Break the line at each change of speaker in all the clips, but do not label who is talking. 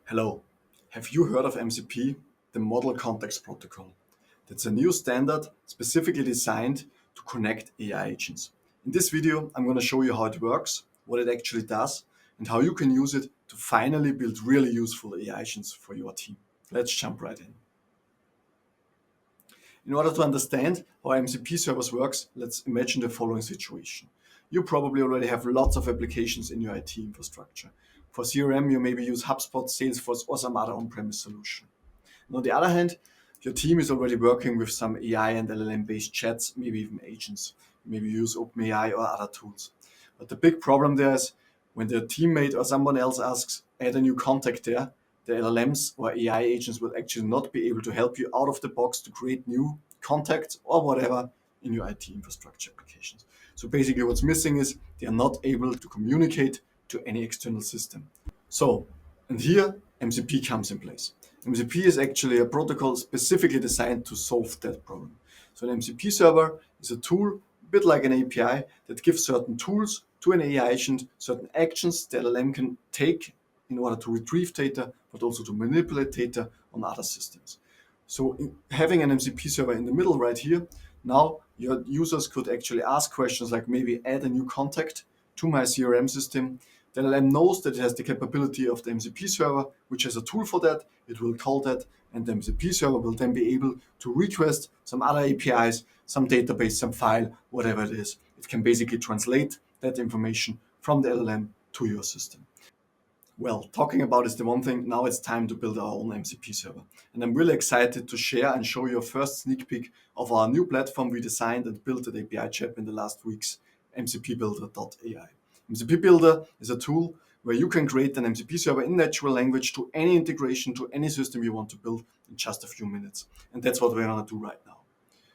Hello, have you heard of MCP, the Model Context Protocol? That's a new standard specifically designed to connect AI agents. In this video, I'm going to show you how it works, what it actually does, and how you can use it to finally build really useful AI agents for your team. Let's jump right in. In order to understand how MCP-Servers works, let's imagine the following situation. You probably already have lots of applications in your IT infrastructure. For CRM, you maybe use HubSpot, Salesforce, or some other on-premise solution. And on the other hand, your team is already working with some AI and LLM-based chats, maybe even agents. Maybe you use OpenAI or other tools. But the big problem there is when the teammate or someone else asks, add a new contact there, the LLMs or AI agents will actually not be able to help you out of the box to create new contacts or whatever in your IT infrastructure applications. So basically what's missing is they are not able to communicate to any external system. And here MCP comes in place. MCP is actually a protocol specifically designed to solve that problem. So an MCP server is a tool, a bit like an API, that gives certain tools to an AI agent, certain actions the LLM can take in order to retrieve data, but also to manipulate data on other systems. So having an MCP server in the middle right here, now your users could actually ask questions like maybe add a new contact to my CRM system. The LLM knows that it has the capability of the MCP server, which has a tool for that. It will call that, and the MCP server will then be able to request some other APIs, some database, some file, whatever it is. It can basically translate that information from the LLM to your system. Well, talking about is the one thing. Now it's time to build our own MCP server. And I'm really excited to share and show you a first sneak peek of our new platform we designed and built at API Chat in the last weeks, MCP-Builder.ai. MCP Builder is a tool where you can create an MCP server in natural language to any integration to any system you want to build in just a few minutes. And that's what we're going to do right now.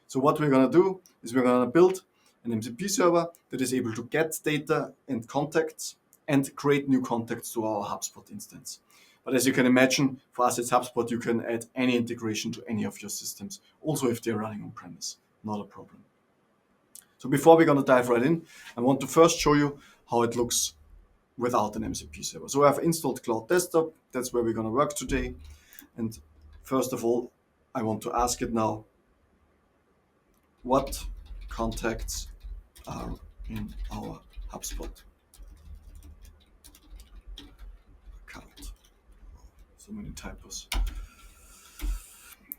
So what we're going to do is we're going to build an MCP server that is able to get data and contacts and create new contacts to our HubSpot instance. But as you can imagine, for us at HubSpot, you can add any integration to any of your systems, also if they're running on-premise, not a problem. So before we're going to dive right in, I want to first show you how it looks without an MCP server. So I've installed Cloud Desktop. That's where we're going to work today. And first of all, I want to ask it now, what contacts are in our HubSpot account? So many typos.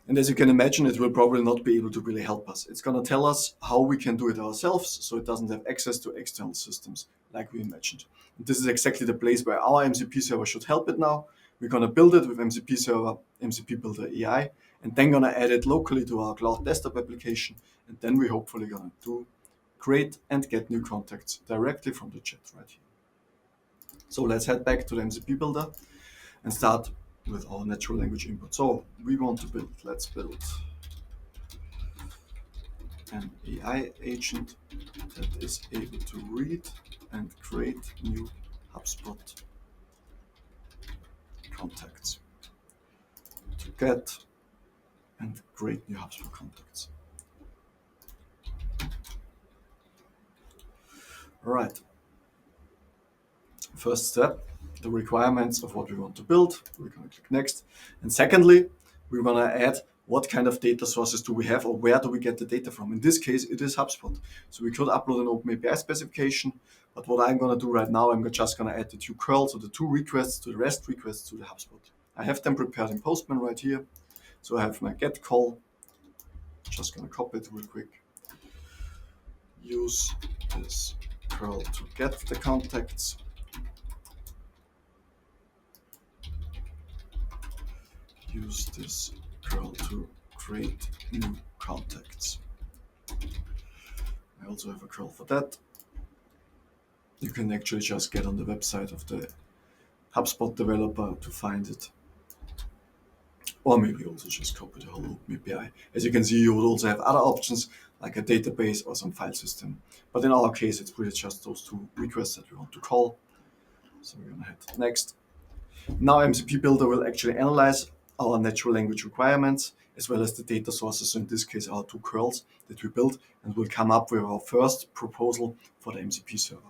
And as you can imagine, it will probably not be able to really help us. It's going to tell us how we can do it ourselves, so it doesn't have access to external systems like we imagined. And this is exactly the place where our MCP server should help it now. We're going to build it with MCP server, MCP-Builder.ai, and then going to add it locally to our Cloud Desktop application. And then we're hopefully going to create and get new contacts directly from the chat right here. So let's head back to the MCP Builder and start with our natural language input. So we want to build, let's build an AI agent that is able to read and create new HubSpot contacts, to get and create new HubSpot contacts. All right. First step, the requirements of what we want to build. We're going to click next. And secondly, we're going to add what kind of data sources do we have or where do we get the data from. In this case, it is HubSpot. So we could upload an OpenAPI specification, but what I'm going to do right now, I'm just going to add the two curls, so the two requests to the REST requests to the HubSpot. I have them prepared in Postman right here. So I have my get call. Just going to copy it real quick. Use this curl to get the contacts. Use this curl to create new contacts. I also have a curl for that. You can actually just get on the website of the HubSpot developer to find it. Or maybe also just copy the whole API. As you can see, you would also have other options like a database or some file system. But in our case, it's really just those two requests that we want to call. So we're going to hit next. Now MCP Builder will actually analyze our natural language requirements as well as the data sources, so in this case our two curls that we built, and we'll come up with our first proposal for the MCP server.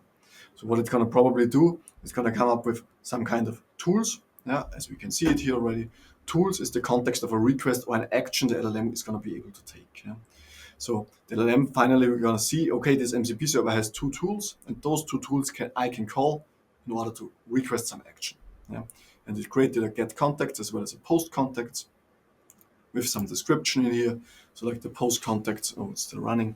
So what it's going to probably do, it's going to come up with some kind of tools Yeah, as we can see it here already. Tools is the context of a request or an action the LLM is going to be able to take. Yeah? So the LLM, finally, we're going to see, okay, this MCP server has two tools, and those two tools I can call in order to request some action. Yeah? And it created a get contacts as well as a post contacts with some description in here. So like the post contacts, oh, it's still running.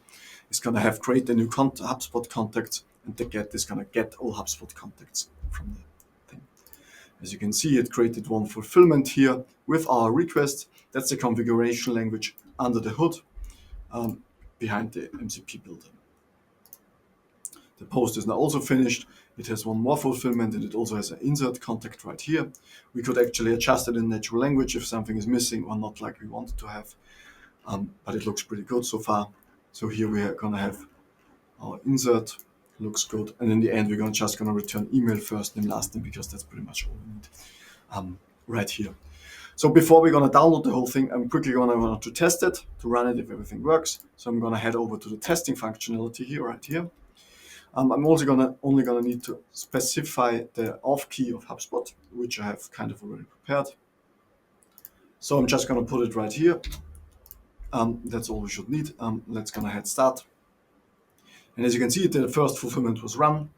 It's going to have create a new HubSpot contacts, and the get is going to get all HubSpot contacts from the thing. As you can see, it created one fulfillment here with our request. That's the configuration language under the hood behind the MCP builder. The post is now also finished. It has one more fulfillment, and it also has an insert contact right here. We could actually adjust it in natural language if something is missing or not like we wanted to have. But it looks pretty good so far. So here we are going to have our insert. Looks good. And in the end, we're just going to return email first name, last name, because that's pretty much all we need right here. So before we're going to download the whole thing, I'm quickly going to test it, to run it if everything works. So I'm going to head over to the testing functionality here, right here. I'm also only going to need to specify the off key of HubSpot, which I have kind of already prepared. So I'm just going to put it right here. That's all we should need. Let's gonna hit start. And as you can see, the first fulfillment was run,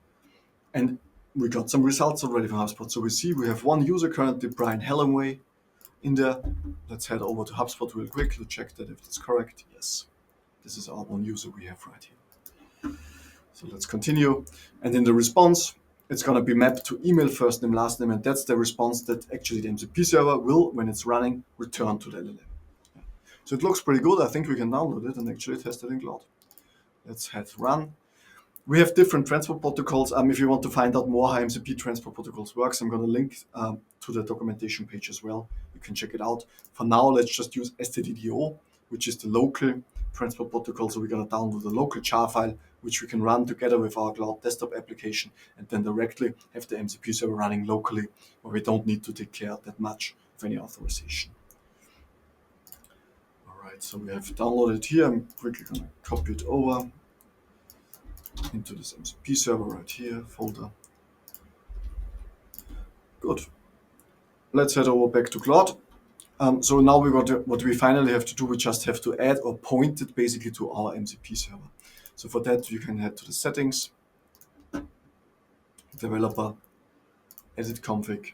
and we got some results already from HubSpot. So we see we have one user currently, Brian Hellingway, in there. Let's head over to HubSpot real quick to check that if it's correct. Yes, this is our one user we have right here. So let's continue. And in the response, it's going to be mapped to email first name, last name, and that's the response that actually the MCP server will, when it's running, return to the LLM. So it looks pretty good. I think we can download it and actually test it in Cloud. Let's hit run. We have different transport protocols. If you want to find out more how MCP transport protocols works, I'm going to link to the documentation page as well. You can check it out. For now, let's just use stddo, which is the local transport protocol. So we're going to download the local jar file, which we can run together with our cloud desktop application, and then directly have the MCP server running locally, where we don't need to take care that much of any authorization. All right, so we have downloaded here. I'm quickly going to copy it over into this MCP server right here, folder. Good. Let's head over back to Cloud. So now what we finally have to do, we just have to add or point it basically to our MCP server. So for that, you can head to the settings, developer, edit config,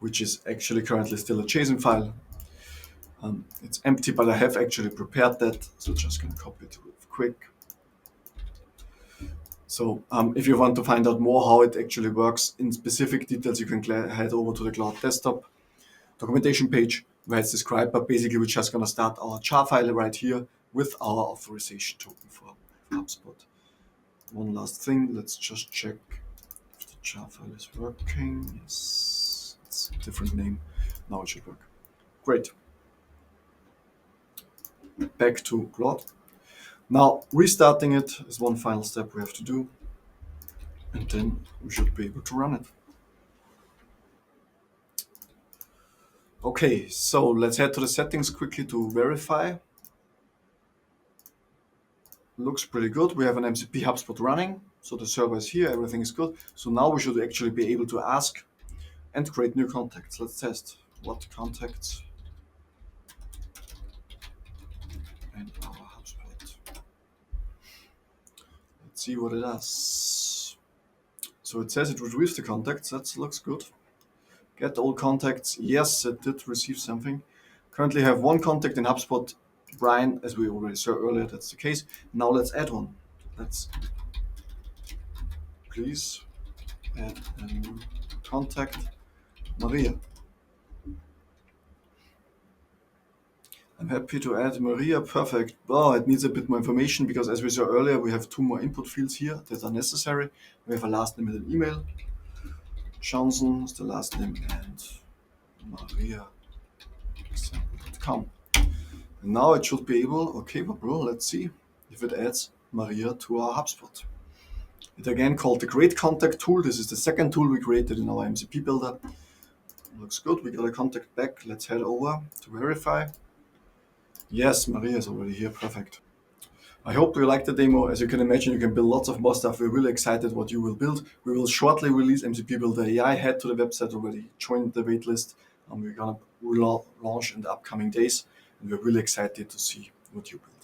which is actually currently still a JSON file. It's empty, but I have actually prepared that. So just going to copy it real quick. So if you want to find out more how it actually works in specific details, you can head over to the Cloud Desktop documentation page where it's described, but basically we're just going to start our jar file right here with our authorization token for HubSpot. One last thing, let's just check if the jar file is working. Yes, it's a different name. Now it should work. Great. Back to Cloud. Now, restarting it is one final step we have to do, and then we should be able to run it. Okay, so let's head to the settings quickly to verify. Looks pretty good. We have an MCP HubSpot running, so the server is here, everything is good. So now we should actually be able to ask and create new contacts. Let's test what contacts and our HubSpot. Let's see what it does. So it says it retrieves the contacts. That looks good. Get all contacts. Yes, it did receive something. Currently have one contact in HubSpot, Brian, as we already saw earlier. That's the case. Now let's add one. Let's please add a new contact, Maria. I'm happy to add Maria. Perfect. Well, it needs a bit more information because, as we saw earlier, we have two more input fields here that are necessary. We have a last name and an email. Johnson is the last name, and Maria.com. And now it should be able, okay, well, let's see if it adds Maria to our HubSpot. It again called the Create Contact tool. This is the second tool we created in our MCP builder. Looks good. We got a contact back. Let's head over to verify. Yes, Maria is already here. Perfect. I hope you liked the demo. As you can imagine, you can build lots of more stuff. We're really excited what you will build. We will shortly release MCP-Builder.ai. Head to the website already, join the waitlist. We're gonna launch in the upcoming days, and we're really excited to see what you build.